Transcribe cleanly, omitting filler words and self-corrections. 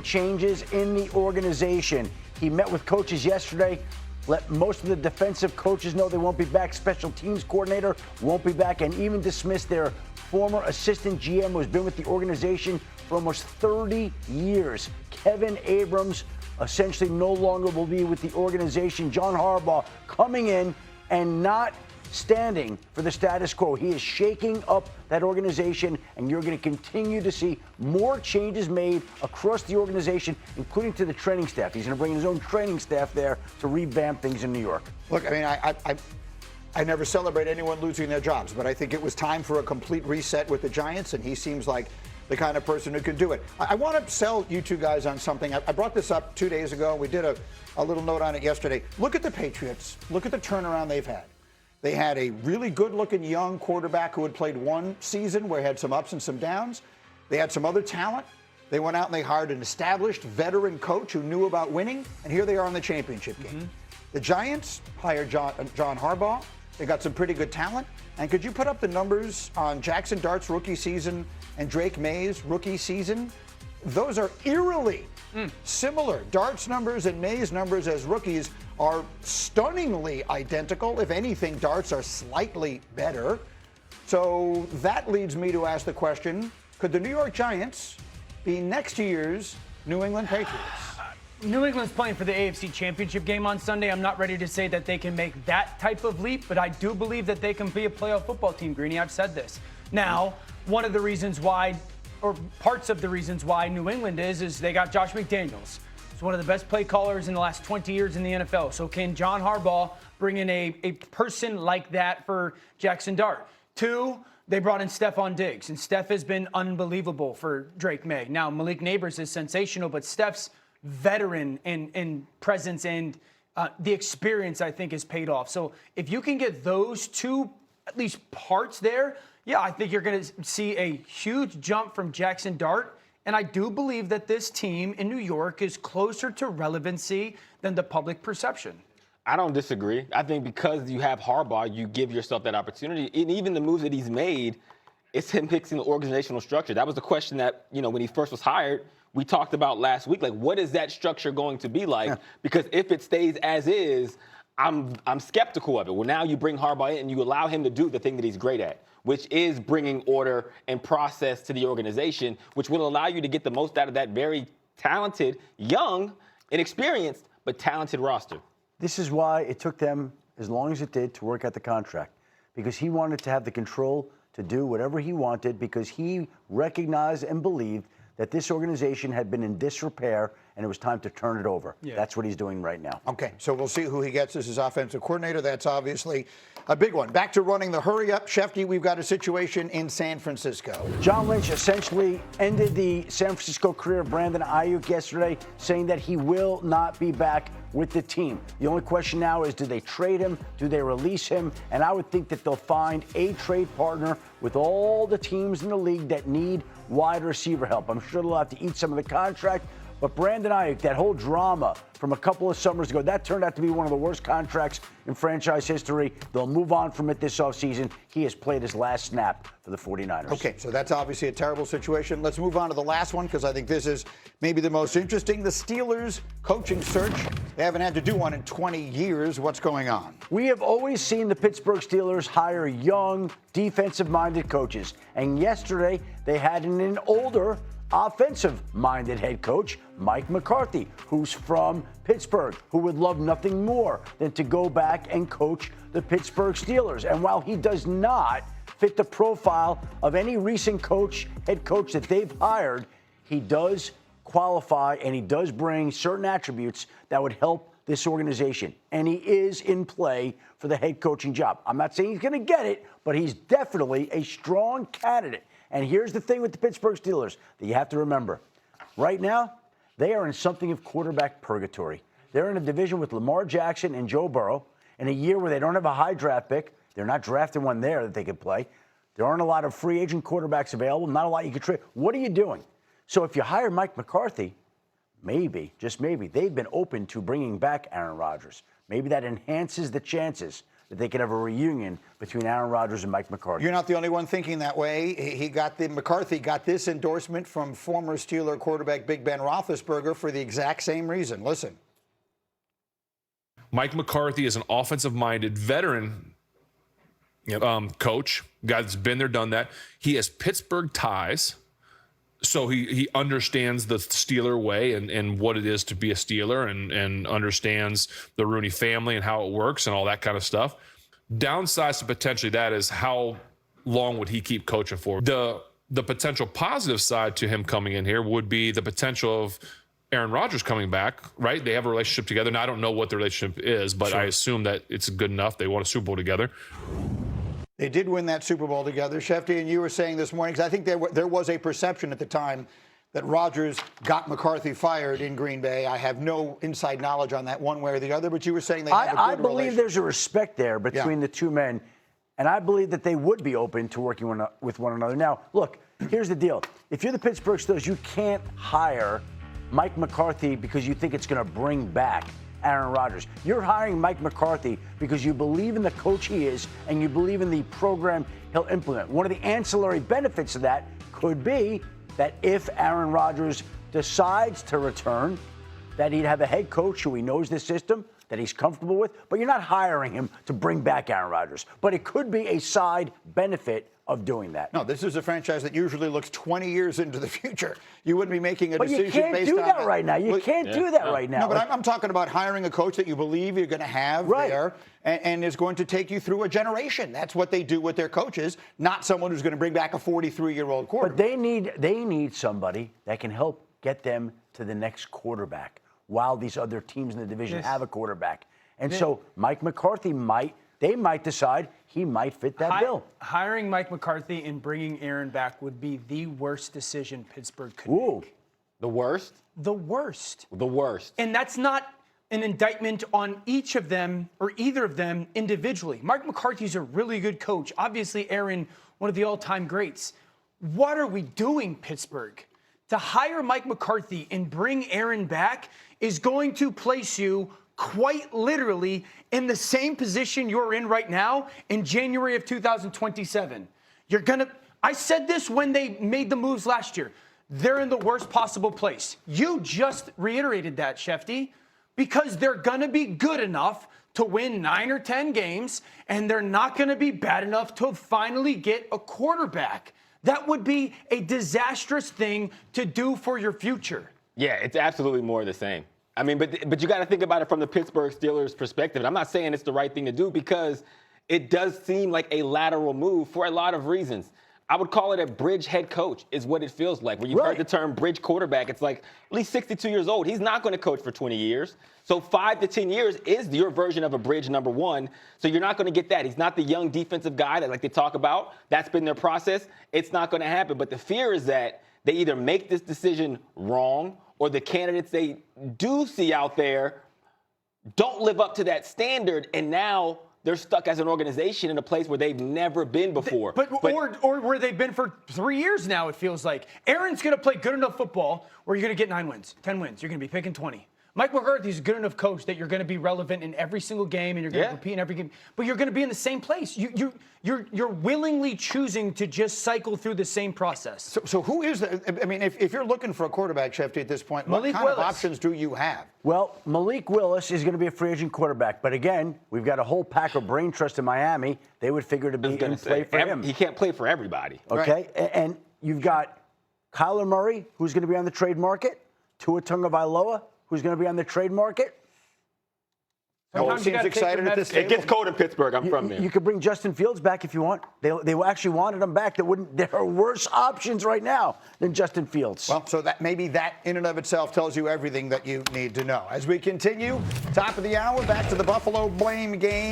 changes in the organization. He met with coaches yesterday, let most of the defensive coaches know they won't be back. Special teams coordinator won't be back, and even dismissed their former assistant GM who has been with the organization for almost 30 years. Kevin Abrams essentially no longer will be with the organization. John Harbaugh coming in and not standing for the status quo. He is shaking up that organization, and you're going to continue to see more changes made across the organization, including to the training staff. He's going to bring his own training staff there to revamp things in New York. Look, I mean, I never celebrate anyone losing their jobs, but I think it was time for a complete reset with the Giants, and he seems like the kind of person who could do it. I want to sell you two guys on something. I brought this up 2 days ago. We did a little note on it yesterday. Look at the Patriots. Look at the turnaround they've had. They had a really good-looking young quarterback who had played one season where he had some ups and some downs. They had some other talent. They went out and they hired an established veteran coach who knew about winning, and here they are in the championship game. The Giants hired John Harbaugh. They got some pretty good talent. And could you put up the numbers on Jackson Dart's rookie season and Drake May's rookie season? Those are eerily similar. Dart's numbers and May's numbers as rookies are stunningly identical. If anything, Dart's are slightly better. So that leads me to ask the question, could the New York Giants be next year's New England Patriots? New England's playing for the AFC Championship game on Sunday. I'm not ready to say that they can make that type of leap, but I do believe that they can be a playoff football team, Greeny. I've said this. Now, one of the reasons why, or parts of the reasons why New England is they got Josh McDaniels. He's one of the best play callers in the last 20 years in the NFL. So can John Harbaugh bring in a person like that for Jackson Dart? Two, they brought in Stephon Diggs, and Steph has been unbelievable for Drake May. Now, Malik Neighbors is sensational, but Steph's veteran and presence and the experience, I think, has paid off. So if you can get those two, at least parts there, yeah, I think you're going to see a huge jump from Jackson Dart. And I do believe that this team in New York is closer to relevancy than the public perception. I don't disagree. I think because you have Harbaugh, you give yourself that opportunity. And even the moves that he's made, it's him fixing the organizational structure. That was the question that, when he first was hired, we talked about last week. Like, what is that structure going to be like? Because if it stays as is, I'm skeptical of it. Well, now you bring Harbaugh in and you allow him to do the thing that he's great at, which is bringing order and process to the organization, which will allow you to get the most out of that very talented, young, inexperienced, but talented roster. This is why it took them as long as it did to work out the contract, because he wanted to have the control to do whatever he wanted, because he recognized and believed that this organization had been in disrepair and it was time to turn it over. Yeah. That's what he's doing right now. Okay, so we'll see who he gets as his offensive coordinator. That's obviously a big one. Back to running the hurry up. Shefty, we've got a situation in San Francisco. John Lynch essentially ended the San Francisco career of Brandon Ayuk yesterday, saying that he will not be back with the team. The only question now is, do they trade him? Do they release him? And I would think that they'll find a trade partner with all the teams in the league that need wide receiver help. I'm sure they'll have to eat some of the contract. But Brandon Ayuk, that whole drama from a couple of summers ago, that turned out to be one of the worst contracts in franchise history. They'll move on from it this offseason. He has played his last snap for the 49ers. Okay, so that's obviously a terrible situation. Let's move on to the last one, because I think this is maybe the most interesting. The Steelers coaching search. They haven't had to do one in 20 years. What's going on? We have always seen the Pittsburgh Steelers hire young, defensive-minded coaches. And yesterday, they had an older, offensive-minded head coach, Mike McCarthy, who's from Pittsburgh, who would love nothing more than to go back and coach the Pittsburgh Steelers. And while he does not fit the profile of any recent head coach that they've hired, he does qualify and he does bring certain attributes that would help this organization. And he is in play for the head coaching job. I'm not saying he's going to get it, but he's definitely a strong candidate. And here's the thing with the Pittsburgh Steelers that you have to remember. Right now, they are in something of quarterback purgatory. They're in a division with Lamar Jackson and Joe Burrow in a year where they don't have a high draft pick. They're not drafting one there that they could play. There aren't a lot of free agent quarterbacks available, not a lot you could trade. What are you doing? So if you hire Mike McCarthy, maybe, just maybe, they've been open to bringing back Aaron Rodgers. Maybe that enhances the chances that they could have a reunion between Aaron Rodgers and Mike McCarthy. You're not the only one thinking that way. McCarthy got this endorsement from former Steeler quarterback Big Ben Roethlisberger for the exact same reason. Listen. Mike McCarthy is an offensive-minded veteran coach, guy that's been there, done that. He has Pittsburgh ties, so he understands the Steeler way and what it is to be a Steeler and understands the Rooney family and how it works and all that kind of stuff. Downsides to potentially that is how long would he keep coaching for? The potential positive side to him coming in here would be the potential of Aaron Rodgers coming back, right? They have a relationship together. Now, I don't know what the relationship is, but sure. I assume that it's good enough. They won a Super Bowl together. They did win that Super Bowl together. Schefter, and you were saying this morning, because I think there was a perception at the time that Rodgers got McCarthy fired in Green Bay. I have no inside knowledge on that one way or the other, but you were saying they have a good I believe there's a respect there between the two men, and I believe that they would be open to working with one another. Now, look, here's the deal. If you're the Pittsburgh Steelers, you can't hire Mike McCarthy because you think it's going to bring back Aaron Rodgers. You're hiring Mike McCarthy because you believe in the coach he is and you believe in the program he'll implement. One of the ancillary benefits of that could be that if Aaron Rodgers decides to return, that he'd have a head coach who he knows the system, that he's comfortable with, but you're not hiring him to bring back Aaron Rodgers. But it could be a side benefit of doing that. No, this is a franchise that usually looks 20 years into the future. You wouldn't be making a decision based on... But you can't do that right now. You can't do that right now. No, but I'm talking about hiring a coach that you believe you're going to have there and is going to take you through a generation. That's what they do with their coaches, not someone who's going to bring back a 43-year-old quarterback. But they need somebody that can help get them to the next quarterback while these other teams in the division have a quarterback. And so Mike McCarthy might decide he might fit that bill. Hiring Mike McCarthy and bringing Aaron back would be the worst decision Pittsburgh could make. The worst? The worst. The worst. And that's not an indictment on each of them or either of them individually. Mike McCarthy's a really good coach. Obviously, Aaron, one of the all-time greats. What are we doing, Pittsburgh? To hire Mike McCarthy and bring Aaron back is going to place you quite literally in the same position you're in right now in January of 2027. I said this when they made the moves last year. They're in the worst possible place. You just reiterated that, Schefty, because they're going to be good enough to win 9 or 10 games, and they're not going to be bad enough to finally get a quarterback. That would be a disastrous thing to do for your future. Yeah, it's absolutely more of the same. I mean, but you got to think about it from the Pittsburgh Steelers' perspective. And I'm not saying it's the right thing to do because it does seem like a lateral move for a lot of reasons. I would call it a bridge head coach is what it feels like. When you've heard the term bridge quarterback, it's like at least 62 years old. He's not going to coach for 20 years. So 5 to 10 years is your version of a bridge number one. So you're not going to get that. He's not the young defensive guy that like they talk about. That's been their process. It's not going to happen. But the fear is that they either make this decision wrong or the candidates they do see out there don't live up to that standard, and now they're stuck as an organization in a place where they've never been before. Or where they've been for 3 years now, it feels like. Aaron's going to play good enough football where you're going to get 9 wins, 10 wins. You're going to be picking 20. Mike McCarthy's a good enough coach that you're going to be relevant in every single game and you're going to compete in every game. But you're going to be in the same place. You're willingly choosing to just cycle through the same process. So who is that? I mean, if you're looking for a quarterback, Schefty, at this point, what kind of options do you have? Well, Malik Willis is going to be a free agent quarterback. But again, we've got a whole pack of brain trust in Miami. They would figure to be in play for him. He can't play for everybody. Okay, and you've got Kyler Murray, who's going to be on the trade market, Tua Tagovailoa, who's going to be on the trade market. No one seems excited at this table. It gets cold in Pittsburgh. I'm from there. You could bring Justin Fields back if you want. They actually wanted him back. There are worse options right now than Justin Fields. Well, so that maybe that in and of itself tells you everything that you need to know. As we continue, top of the hour, back to the Buffalo blame game.